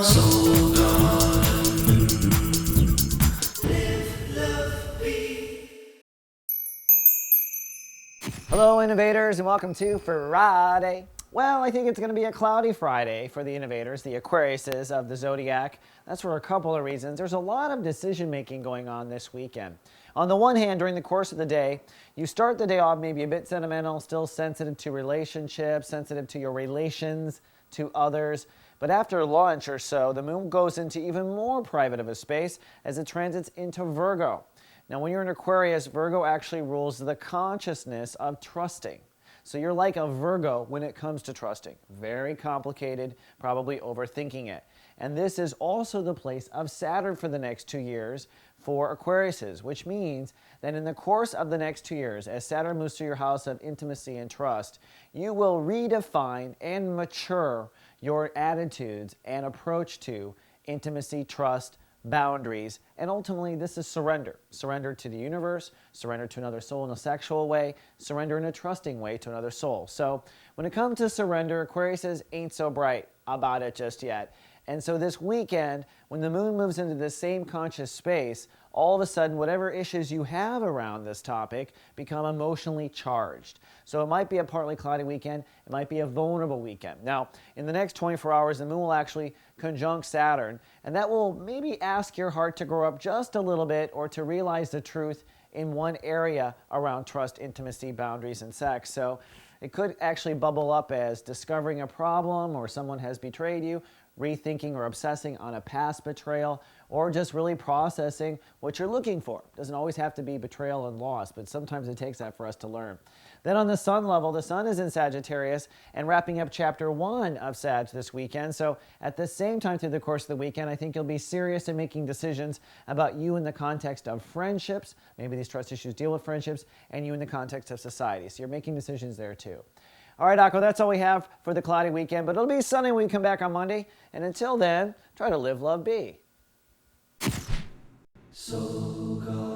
Soul Garden. Live, love, be. Hello innovators and welcome to Friday. Well, I think it's going to be a cloudy Friday for the innovators, the Aquariuses of the zodiac. That's for a couple of reasons. There's a lot of decision making going on this weekend. On the one hand, during the course of the day, you start the day off maybe a bit sentimental, still sensitive to relationships, sensitive to your relations to others. But after lunch or so, the moon goes into even more private of a space as it transits into Virgo. Now, when you're in Aquarius, Virgo actually rules the consciousness of trusting. So you're like a Virgo when it comes to trusting. Very complicated, probably overthinking it. And this is also the place of Saturn for the next 2 years for Aquariuses, which means that in the course of the next 2 years, as Saturn moves through your house of intimacy and trust, you will redefine and mature your attitudes and approach to intimacy, trust, boundaries, and ultimately this is surrender. Surrender to the universe, surrender to another soul in a sexual way, surrender in a trusting way to another soul. So when it comes to surrender, Aquariuses ain't so bright about it just yet. And so this weekend, when the moon moves into the same conscious space, all of a sudden, whatever issues you have around this topic become emotionally charged. So it might be a partly cloudy weekend. It might be a vulnerable weekend. Now, in the next 24 hours, the moon will actually conjunct Saturn, and that will maybe ask your heart to grow up just a little bit or to realize the truth in one area around trust, intimacy, boundaries, and sex. So it could actually bubble up as discovering a problem or someone has betrayed you, rethinking or obsessing on a past betrayal, or just really processing what you're looking for. It doesn't always have to be betrayal and loss, but sometimes it takes that for us to learn. Then on the sun level, the sun is in Sagittarius and wrapping up chapter 1 of Sag this weekend. So at the same time through the course of the weekend, I think you'll be serious in making decisions about you in the context of friendships. Maybe these trust issues deal with friendships, and you in the context of society. So you're making decisions there too. All right, Akko, that's all we have for the cloudy weekend, but it'll be sunny when we come back on Monday. And until then, try to live, love, be. Soul Garden.